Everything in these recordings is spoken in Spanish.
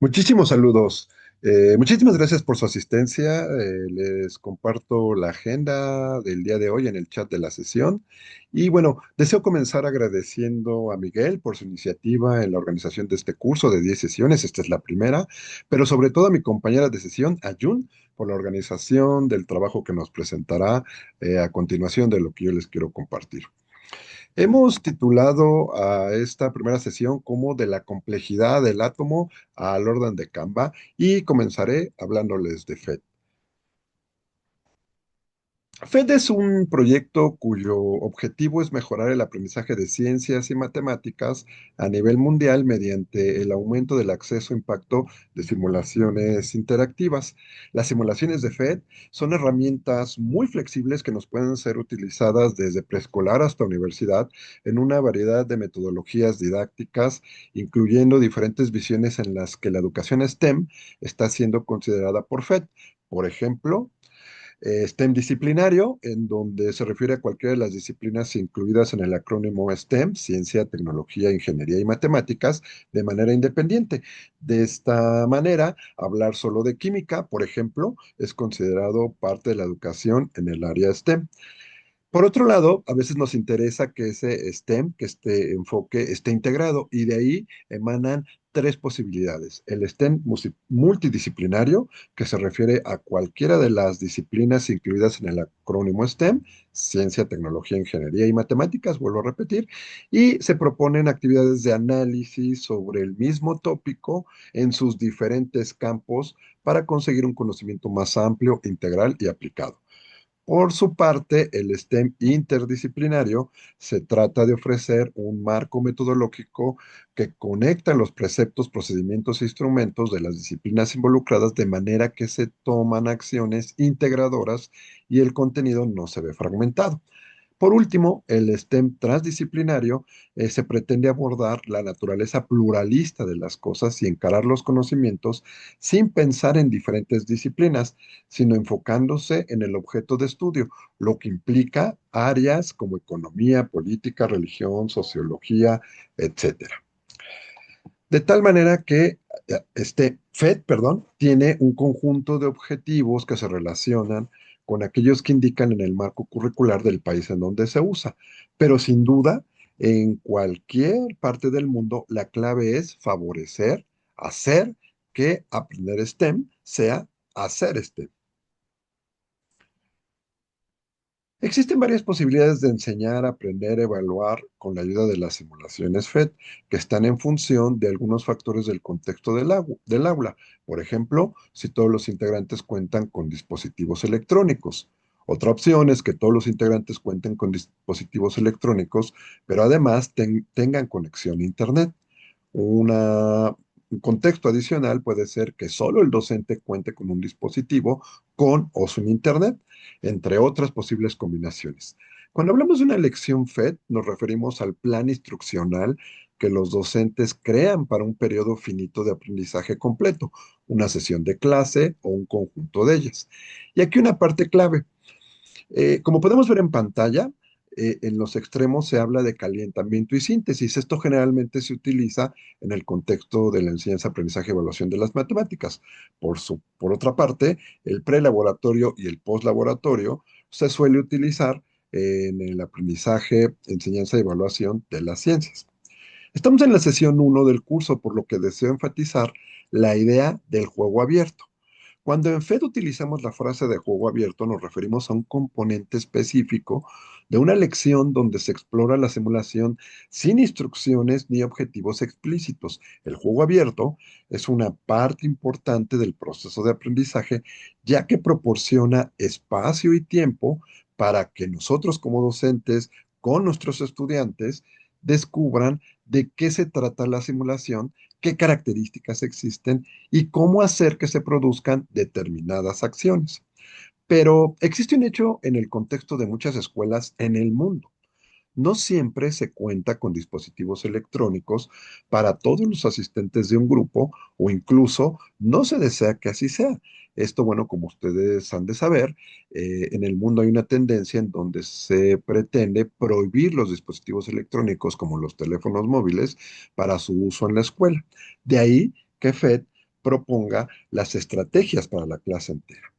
Muchísimos saludos. Muchísimas gracias por su asistencia. Les comparto la agenda del día de hoy en el chat de la sesión. Y bueno, deseo comenzar agradeciendo a Miguel por su iniciativa en la organización de este curso de 10 sesiones. Esta es la primera, pero sobre todo a mi compañera de sesión, a Jun, por la organización del trabajo que nos presentará a continuación de lo que yo les quiero compartir. Hemos titulado a esta primera sesión como de la complejidad del átomo al orden de Canva y comenzaré hablándoles de FET. FED es un proyecto cuyo objetivo es mejorar el aprendizaje de ciencias y matemáticas a nivel mundial mediante el aumento del acceso a impacto de simulaciones interactivas. Las simulaciones de FED son herramientas muy flexibles que nos pueden ser utilizadas desde preescolar hasta universidad en una variedad de metodologías didácticas, incluyendo diferentes visiones en las que la educación STEM está siendo considerada por FED. Por ejemplo, STEM disciplinario, en donde se refiere a cualquiera de las disciplinas incluidas en el acrónimo STEM, ciencia, tecnología, ingeniería y matemáticas, de manera independiente. De esta manera, hablar solo de química, por ejemplo, es considerado parte de la educación en el área STEM. Por otro lado, a veces nos interesa que ese STEM, que este enfoque esté integrado y de ahí emanan tres posibilidades. El STEM multidisciplinario, que se refiere a cualquiera de las disciplinas incluidas en el acrónimo STEM, ciencia, tecnología, ingeniería y matemáticas, vuelvo a repetir, y se proponen actividades de análisis sobre el mismo tópico en sus diferentes campos para conseguir un conocimiento más amplio, integral y aplicado. Por su parte, el STEM interdisciplinario se trata de ofrecer un marco metodológico que conecta los preceptos, procedimientos e instrumentos de las disciplinas involucradas de manera que se toman acciones integradoras y el contenido no se ve fragmentado. Por último, el STEM transdisciplinario se pretende abordar la naturaleza pluralista de las cosas y encarar los conocimientos sin pensar en diferentes disciplinas, sino enfocándose en el objeto de estudio, lo que implica áreas como economía, política, religión, sociología, etcétera. De tal manera que este FED, perdón, tiene un conjunto de objetivos que se relacionan con aquellos que indican en el marco curricular del país en donde se usa. Pero sin duda, en cualquier parte del mundo, la clave es favorecer, hacer que aprender STEM sea hacer STEM. Existen varias posibilidades de enseñar, aprender, evaluar con la ayuda de las simulaciones FED, que están en función de algunos factores del contexto del aula. Por ejemplo, si todos los integrantes cuentan con dispositivos electrónicos. Otra opción es que todos los integrantes cuenten con dispositivos electrónicos, pero además tengan conexión a Internet. Un contexto adicional puede ser que solo el docente cuente con un dispositivo con o sin Internet, entre otras posibles combinaciones. Cuando hablamos de una lección FED, nos referimos al plan instruccional que los docentes crean para un periodo finito de aprendizaje completo, una sesión de clase o un conjunto de ellas. Y aquí una parte clave. Como podemos ver en pantalla, en los extremos se habla de calentamiento y síntesis. Esto generalmente se utiliza en el contexto de la enseñanza, aprendizaje y evaluación de las matemáticas. Por otra parte, el prelaboratorio y el postlaboratorio se suele utilizar en el aprendizaje, enseñanza y evaluación de las ciencias. Estamos en la sesión uno del curso, por lo que deseo enfatizar la idea del juego abierto. Cuando en FED utilizamos la frase de juego abierto, nos referimos a un componente específico de una lección donde se explora la simulación sin instrucciones ni objetivos explícitos. El juego abierto es una parte importante del proceso de aprendizaje, ya que proporciona espacio y tiempo para que nosotros como docentes, con nuestros estudiantes, descubran de qué se trata la simulación, qué características existen y cómo hacer que se produzcan determinadas acciones. Pero existe un hecho en el contexto de muchas escuelas en el mundo. No siempre se cuenta con dispositivos electrónicos para todos los asistentes de un grupo o incluso no se desea que así sea. Esto, bueno, como ustedes han de saber, en el mundo hay una tendencia en donde se pretende prohibir los dispositivos electrónicos como los teléfonos móviles para su uso en la escuela. De ahí que FED proponga las estrategias para la clase entera.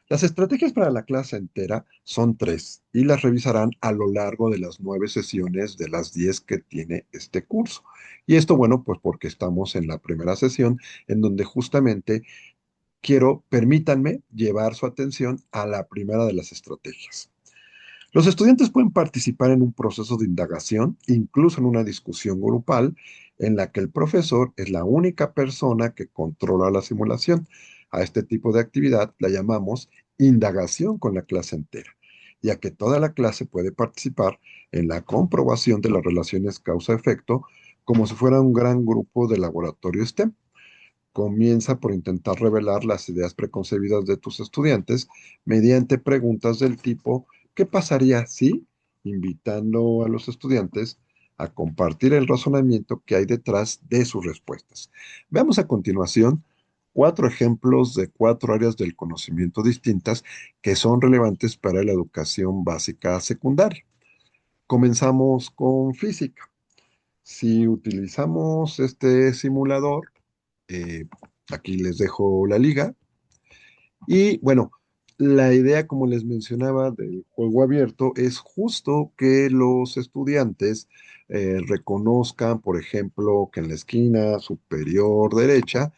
Las estrategias para la clase entera son tres y las revisarán a lo largo de las 9 sesiones de las 10 que tiene este curso. Y esto, bueno, pues porque estamos en la primera sesión en donde justamente permítanme llevar su atención a la primera de las estrategias. Los estudiantes pueden participar en un proceso de indagación, incluso en una discusión grupal, en la que el profesor es la única persona que controla la simulación. A este tipo de actividad la llamamos indagación con la clase entera, ya que toda la clase puede participar en la comprobación de las relaciones causa-efecto como si fuera un gran grupo de laboratorio STEM. Comienza por intentar revelar las ideas preconcebidas de tus estudiantes mediante preguntas del tipo ¿qué pasaría si? Invitando a los estudiantes a compartir el razonamiento que hay detrás de sus respuestas. Veamos a continuación 4 ejemplos de 4 áreas del conocimiento distintas que son relevantes para la educación básica secundaria. Comenzamos con física. Si utilizamos este simulador, eh, aquí les dejo la liga. Y bueno, la idea, como les mencionaba, del juego abierto es justo que los estudiantes reconozcan, por ejemplo, que en la esquina superior derecha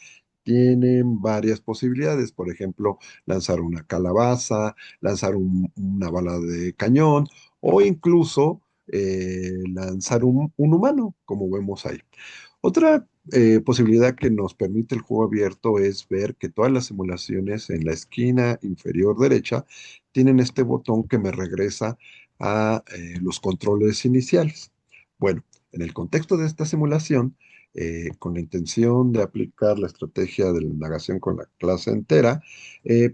tienen varias posibilidades. Por ejemplo, lanzar una calabaza, lanzar una bala de cañón o incluso lanzar un humano, como vemos ahí. Otra posibilidad que nos permite el juego abierto es ver que todas las simulaciones en la esquina inferior derecha tienen este botón que me regresa a los controles iniciales. Bueno, en el contexto de esta simulación, con la intención de aplicar la estrategia de la indagación con la clase entera,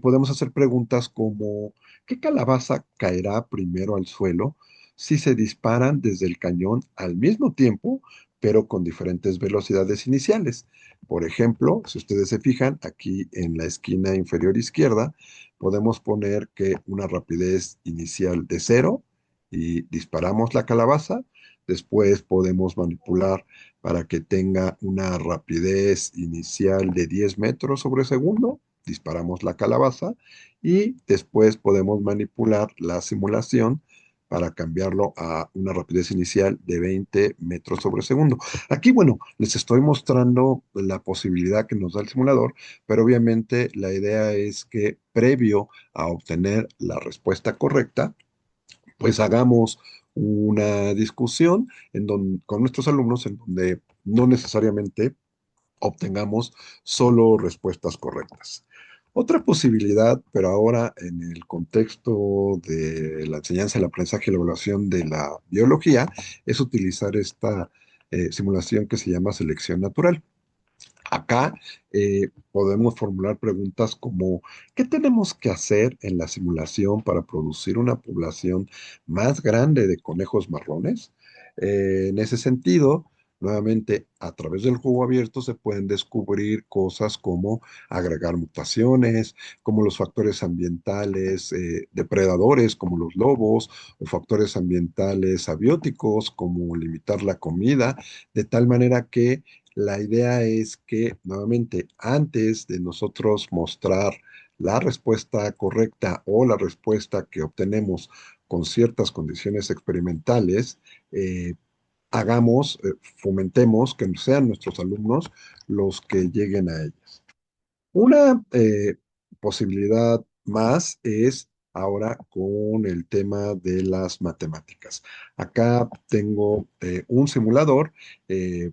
podemos hacer preguntas como ¿qué calabaza caerá primero al suelo si se disparan desde el cañón al mismo tiempo pero con diferentes velocidades iniciales? Por ejemplo, si ustedes se fijan, aquí en la esquina inferior izquierda, podemos poner que una rapidez inicial de 0 y disparamos la calabaza. Después podemos manipular para que tenga una rapidez inicial de 10 metros sobre segundo. Disparamos la calabaza y después podemos manipular la simulación para cambiarlo a una rapidez inicial de 20 metros sobre segundo. Aquí, bueno, les estoy mostrando la posibilidad que nos da el simulador, pero obviamente la idea es que previo a obtener la respuesta correcta, pues hagamos una discusión con nuestros alumnos en donde no necesariamente obtengamos solo respuestas correctas. Otra posibilidad, pero ahora en el contexto de la enseñanza, el aprendizaje y la evaluación de la biología, es utilizar esta simulación que se llama selección natural. Acá podemos formular preguntas como, ¿qué tenemos que hacer en la simulación para producir una población más grande de conejos marrones? En ese sentido, nuevamente, a través del juego abierto se pueden descubrir cosas como agregar mutaciones, como los factores ambientales depredadores, como los lobos, o factores ambientales abióticos, como limitar la comida, de tal manera que la idea es que, nuevamente, antes de nosotros mostrar la respuesta correcta o la respuesta que obtenemos con ciertas condiciones experimentales, eh, fomentemos que sean nuestros alumnos los que lleguen a ellas. Una posibilidad más es ahora con el tema de las matemáticas. Acá tengo un simulador, eh,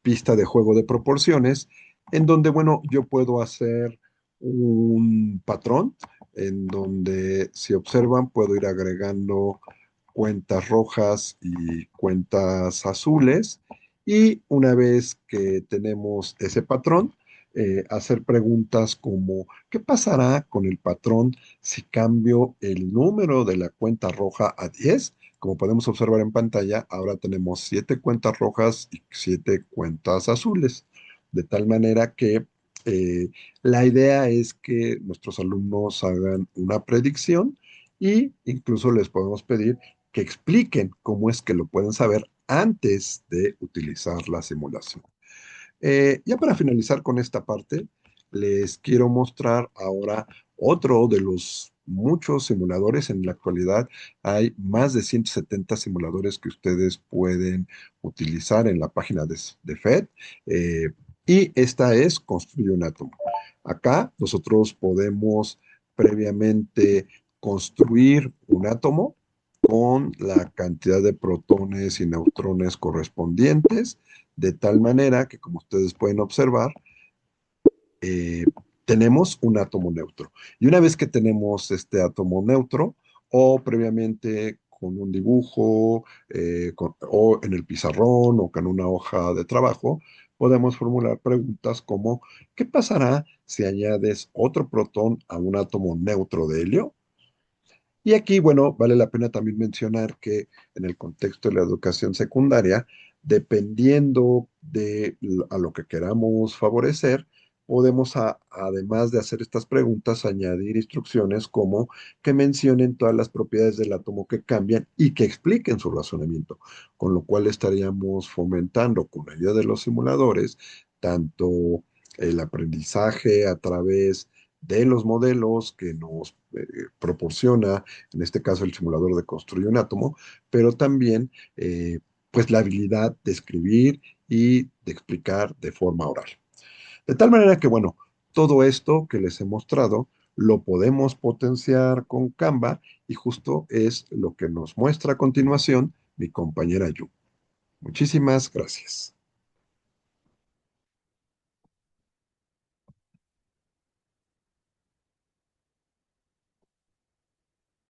pista de juego de proporciones, en donde, bueno, yo puedo hacer un patrón, en donde, si observan, puedo ir agregando cuentas rojas y cuentas azules, y una vez que tenemos ese patrón, hacer preguntas como, ¿qué pasará con el patrón si cambio el número de la cuenta roja a 10? Como podemos observar en pantalla, ahora tenemos 7 cuentas rojas y 7 cuentas azules, de tal manera que eh, la idea es que nuestros alumnos hagan una predicción y incluso les podemos pedir que expliquen cómo es que lo pueden saber antes de utilizar la simulación. Ya para finalizar con esta parte, les quiero mostrar ahora otro de los muchos simuladores. En la actualidad hay más de 170 simuladores que ustedes pueden utilizar en la página de FED. eh, y esta es Construye un átomo. Acá nosotros podemos previamente construir un átomo con la cantidad de protones y neutrones correspondientes, de tal manera que, como ustedes pueden observar, eh, tenemos un átomo neutro. Y una vez que tenemos este átomo neutro, o previamente con un dibujo, o en el pizarrón, o con una hoja de trabajo, podemos formular preguntas como, ¿qué pasará si añades otro protón a un átomo neutro de helio? Y aquí, bueno, vale la pena también mencionar que en el contexto de la educación secundaria, dependiendo a lo que queramos favorecer, podemos, además de hacer estas preguntas, añadir instrucciones como que mencionen todas las propiedades del átomo que cambian y que expliquen su razonamiento, con lo cual estaríamos fomentando con ayuda de los simuladores tanto el aprendizaje a través de los modelos que nos proporciona, en este caso el simulador de construir un átomo, pero también pues la habilidad de escribir y de explicar de forma oral. De tal manera que, bueno, todo esto que les he mostrado lo podemos potenciar con Canva y justo es lo que nos muestra a continuación mi compañera Yu. Muchísimas gracias.